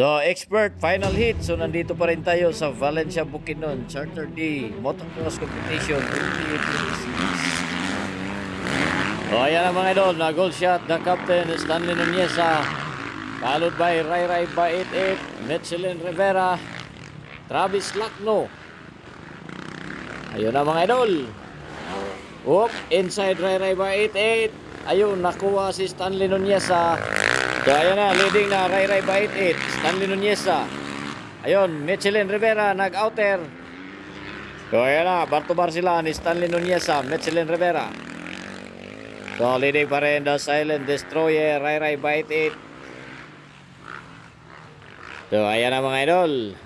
So, expert, final hit. So, nandito pa rin tayo sa Valencia Bukidnon Charter D Motocross Competition 2026. So, ayan ang mga idol. Na goal shot, the captain, Stanley Nuneza. Followed by Rai Rai by 88, Michelin Rivera, Travis Lacno. Ayun ang mga idol. Oop, inside Rai Rai by 88. Ayun, nakuha si Stanley Nuneza. So ayan na, leading na Rai Rai by 88, Stanley Nuneza. Ayun, Michelin Rivera nag-outer. So ayan na, bar-to-bar sila ni Stanley Nuneza, Michelin Rivera. So leading pa rin the Silent Destroyer, Rai Rai by 88. So ayan na mga idol.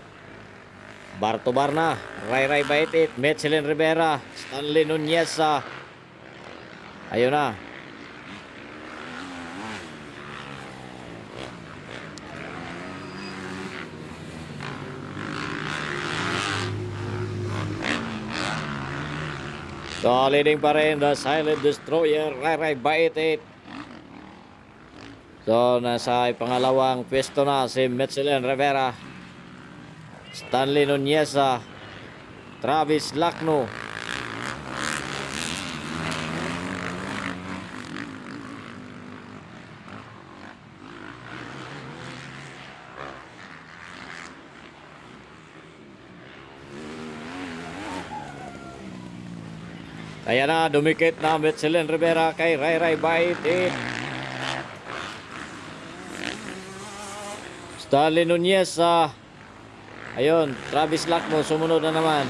Bar-to-bar na, Rai Rai by 88, Michelin Rivera, Stanley Nuneza. Ayun na. So, leading pa rin the Silent Destroyer, Rai Rai by 88. So, nasa pangalawang pwesto na si Michelin Rivera, Stanley Nuneza, Travis Lacno. Kaya na, dumikit na Michelin Rivera kay Rai Rai by 88. Stanley Nuneza. Ayun, Travis Lacno sumunod na naman.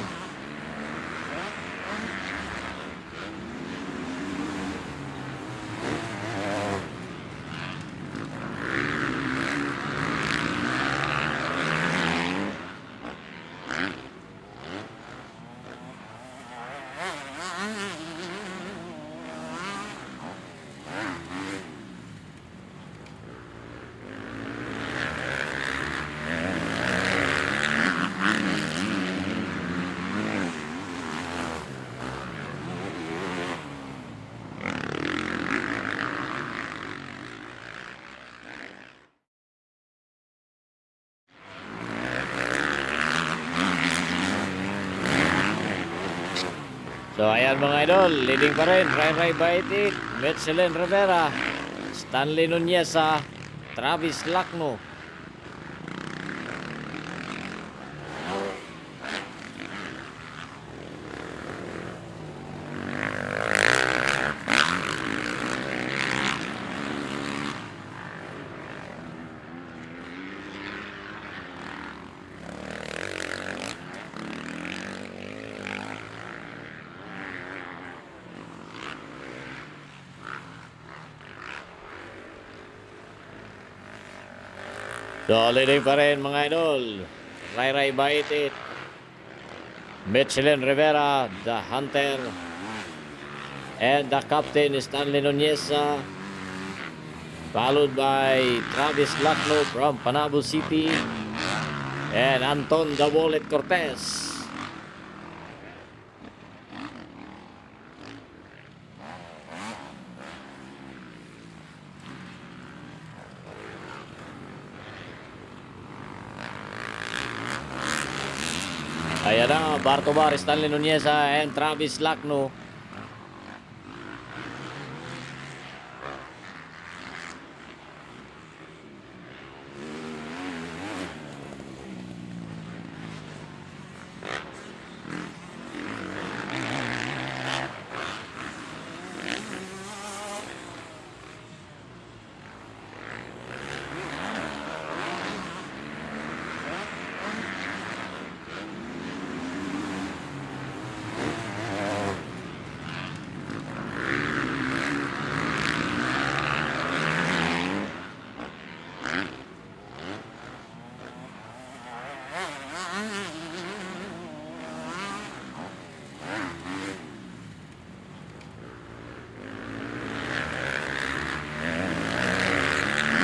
So ayan mga idol, leading pa rin Rai Rai by 88, Michelin Rivera, Stanley Nuneza, Travis Lacno. So, leading pa rin mga idol, Rai Rai by 88, Michelin Rivera, the Hunter, and the captain Stanley Nuneza, followed by Travis Lacno from Panabo City, and Anton the Wallet Cortez. Ayan na, bar-to-bar, Stanley Nuneza and Travis Lacno.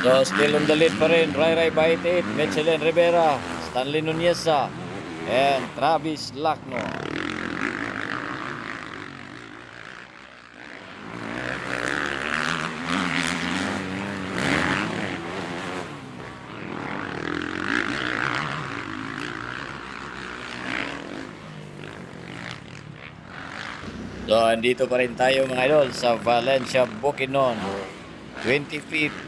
So, still on the lead pa rin, Rai Rai by 88, Michelin Rivera, Stanley Nuneza, and Travis Lacno. So, andito pa rin tayo mga idol sa Valencia, Bukidnon. 25th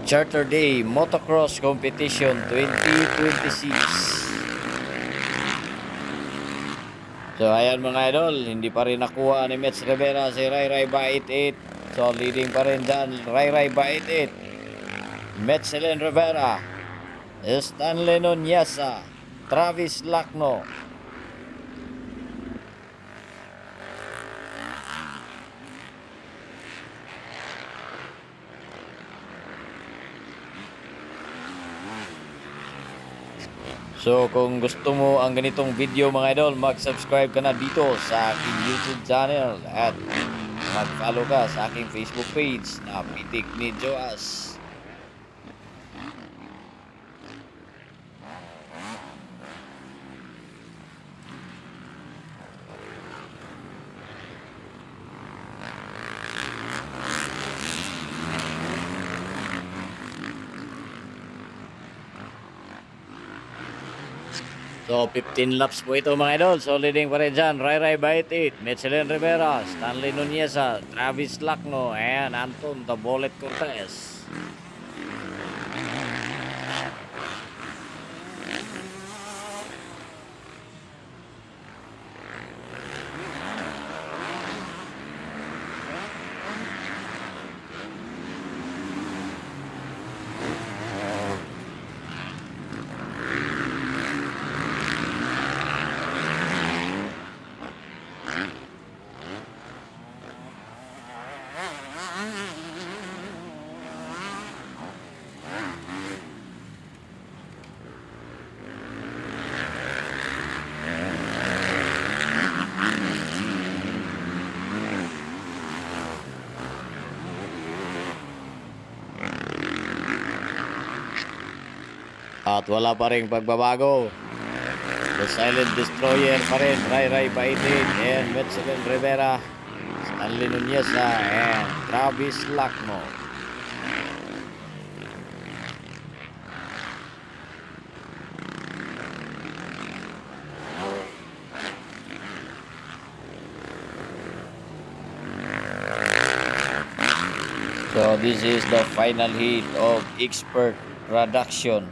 Charter Day Motocross Competition 2026. So, ayan mga idol, hindi pa rin nakuha ni Mets Rivera si Rai Rai ba 88. So, leading pa rin dyan, Rai Rai ba 88. Metzelin Rivera, Stanley Nuneza, Travis Lacno. So kung gusto mo ang ganitong video mga idol, mag-subscribe ka na dito sa aking YouTube channel at mag-follow ka sa aking Facebook page na Pitik ni Joas. So 15 laps po ito mga idol. So leading pa rin dyan, Rai Rai ba 88, Metzelin Rivera, Stanley Nuneza, Travis Lacno, and Anton the Bullet Cortez. At wala pa rin pagbabago. The Silent Destroyer pa rin, Rai Rai ba 88 and Metzelin Rivera, Stanley Nuneza, and Travis Lacno. So this is the final heat of Expert Production.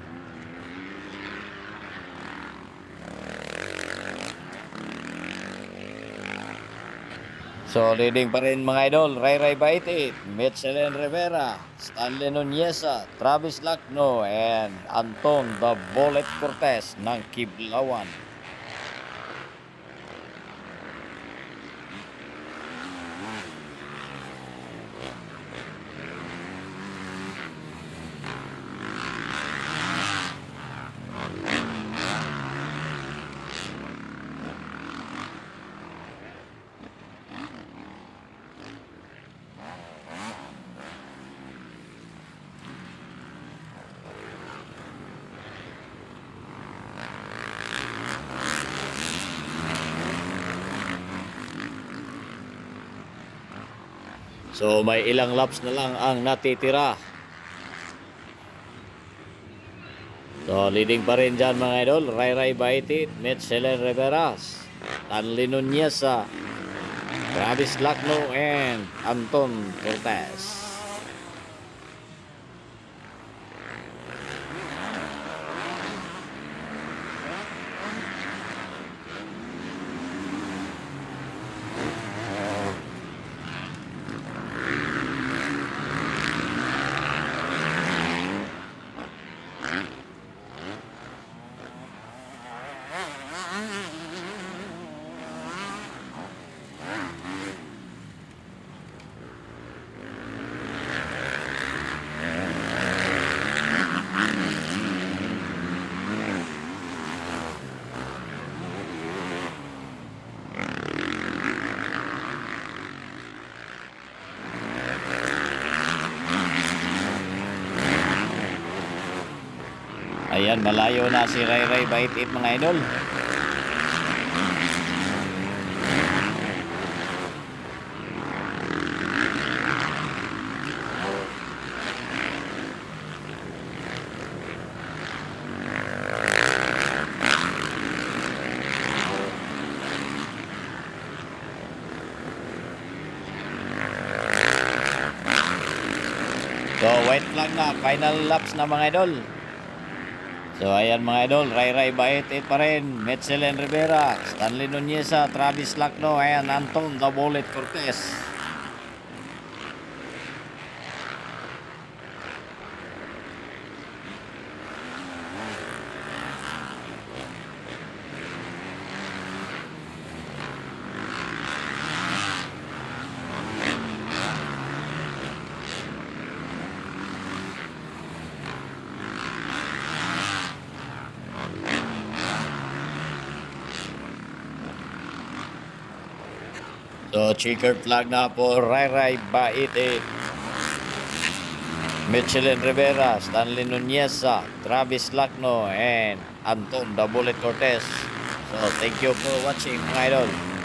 So leading pa rin mga idol, Rai Rai ba 88, Metzelin Rivera, Stanley Nuneza, Travis Lacno, and Anton the Bullet Cortez ng Kiblawan. So may ilang laps na lang ang natitira. So leading pa rin dyan mga idol, Rai Rai ba 88, Metzelin Rivera, Stanley Nuneza, Travis Lacno, and Anton Cortez. Ayan, malayo na si Rai Rai ba 88 mga idol. white flag na, final laps na mga idol. So ayan mga idol, Ray Ray ba 88 pa rin, Metzelin Rivera, Stanley Nuneza, Travis Lacno, ayan Anton The Bullet Cortez. So checkered flag na po, Ray Ray ba 88, Metzelin Rivera, Stanley Nuneza, Travis Lacno, and Anton The Bullet Cortez. So thank you for watching mga idol.